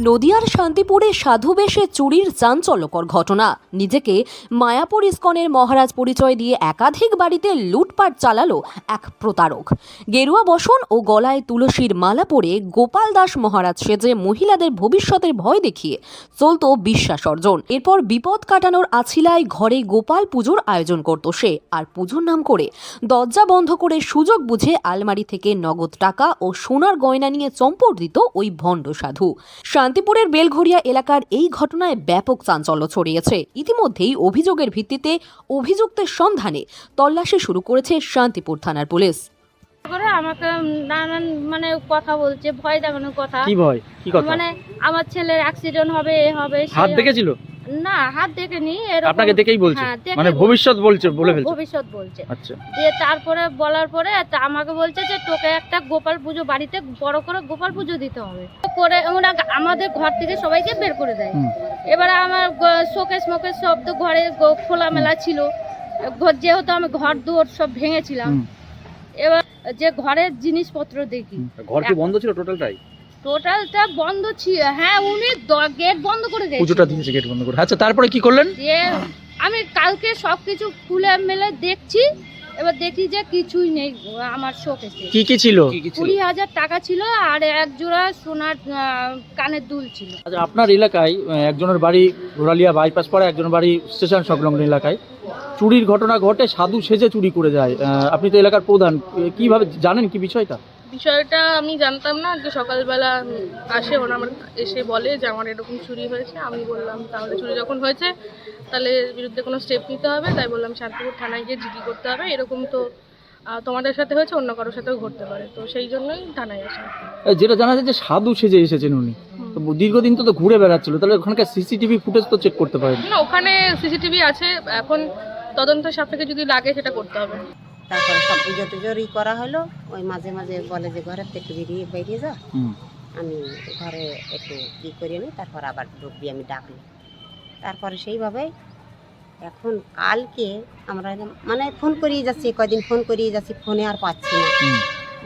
নদিয়ার শান্তিপুরে সাধু বেশে চুরির চাঞ্চল্যকর ঘটনা। নিজেকে মায়াপুর ইস্কনের মহারাজ পরিচয় দিয়ে একাধিক বাড়িতে লুটপাট চালালো এক প্রতারক। গেরুয়া বসন ও গলায় তুলসীর মালা পরে গোপাল দাস মহারাজ সেজে মহিলাদের ভবিষ্যতের ভয় দেখিয়ে চলত বিশ্বাস অর্জন। এরপর বিপদ কাটানোর আছিলায় ঘরে গোপাল পুজোর আয়োজন করত সে, আর পুজোর নাম করে দরজা বন্ধ করে সুযোগ বুঝে আলমারি থেকে নগদ টাকা ও সোনার গয়না নিয়ে চম্পট দিত ওই ভণ্ড সাধু। শান্তিপুরের বেলঘরিয়া এলাকার এই ঘটনায় ব্যাপক চাঞ্চল্য ছড়িয়েছে। ইতিমধ্যেই অভিযোগের ভিত্তিতে অভিযুক্তের সন্ধানে তল্লাশি শুরু করেছে শান্তিপুর থানার পুলিশ। আমাকে নানান কথা বলছে, ভয় দেখানোর কথা। কি ভয়? কি কথা? আমার ছেলের অ্যাক্সিডেন্ট হবে, এ হবে। হাত দেখেছিল? না, হাত দেখেনি। আপনাকে দেখেই বলছে? ভবিষ্যৎ বলছে, বলে ফেলছে? ভবিষ্যৎ বলছে। আচ্ছা। দিয়ে তারপরে বলার পরে আমাকে বলছে যে তোকে একটা গোপাল পুজো বাড়িতে বড় করে গোপাল পুজো দিতে হবে করে ওরা আমাদের ঘর থেকে সবাইকে বের করে দেয়। এবারে আমার শোকেস মোকেস সব তো ঘরে খোলামেলা ছিল, যেহেতু আমি ঘর দুয়ার সব ভেঙেছিলাম। এবার যে ঘরের জিনিসপত্র দেখি, ঘর কি বন্ধ ছিল? টোটালটা বন্ধ ছিল। হ্যাঁ, উনি গেট বন্ধ করে গেছে। পুজোটা দিয়েছে গেট বন্ধ করে। আচ্ছা, তারপরে কি করলেন? আমি কালকে সবকিছু খুলে মেলে দেখছি, এবার দেখি যে কিছুই নেই আমার শোকেসে। কি কি ছিল? 20,000 টাকা ছিল আর এক জোড়া সোনার কানের দুল ছিল। আচ্ছা, আপনার এলাকায় একজনের বাড়ি ঘোরালিয়া বাইপাস পাড়া, একজনের বাড়ি স্টেশন সংলগ্ন এলাকায় চুরির ঘটনা ঘটে, সাধু সেজে চুরি করে যায়। আপনি তো এলাকার প্রধান, কিভাবে জানেন কি বিষয়টা? বিষয়টা আমি জানতাম না। যে সকালবেলা আসে ওরা, আমার এসে বলে যে আমার এরকম চুরি হয়েছে। আমি বললাম তাহলে চুরি যখন হয়েছে তাহলে বিরুদ্ধে কোনো স্টেপ নিতে হবে। তাই বললাম শান্তিপুর থানায় গিয়ে জিডি করতে হবে। এরকম তো তোমাদের সাথে হয়েছে, অন্য কারোর সাথেও ঘটতে পারে, তো সেই জন্যই থানায় আসা। যেটা জানা যায় যে সাধু সেজে এসেছেন উনি, তো দীর্ঘদিন তো ঘুরে বেড়াচ্ছিল, তাহলে ওখানকার সিসিটিভি ফুটেজ তো চেক করতে পারেন না? ওখানে সিসিটিভি আছে, এখন তদন্ত সাপেক্ষে যদি লাগে সেটা করতে হবে। তারপরে সব পুজো টুজোরই করা হলো। ওই মাঝে মাঝে বলে যে ঘরের থেকে বেরিয়ে যা, আমি ঘরে একটু কী করি নি, তারপর আবার ঢুকবি, আমি ডাকলি। তারপরে সেইভাবে এখন কালকে আমরা ফোন করিয়ে যাচ্ছি, কয়দিন ফোন করিয়ে যাচ্ছি, ফোনে আর পাচ্ছি না।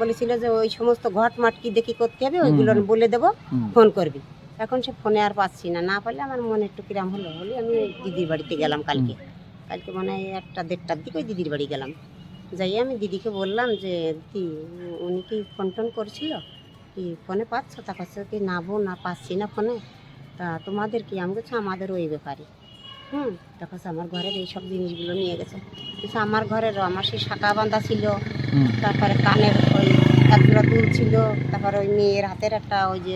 বলেছিল যে ওই সমস্ত ঘটমাট কি দেখি করতে হবে, ওইগুলো বলে দেবো, ফোন করবি। এখন সে ফোনে আর পাচ্ছি না। না পারলে আমার মনে একটু কিরাম হলো আমি দিদির বাড়িতে গেলাম কালকে। মানে 1-1:30টার দিকে ওই দিদির বাড়ি গেলাম। যাই আমি দিদিকে বললাম যে দিদি, উনি কি ফোন টোন করছিল, কি ফোনে পাচ্ছ? তা কাছে কি না বউ, না পাচ্ছি না ফোনে। তা তোমাদের কি? আমি বলছি আমাদের ওই ব্যাপারে। দেখো আমার ঘরের এইসব জিনিসগুলো নিয়ে গেছে। আমার ঘরের আমার সেই শাঁখা বাঁধা ছিল, তারপরে কানের ওই এক জোড়া দুল ছিল, তারপরে ওই মেয়ের হাতের একটা ওই যে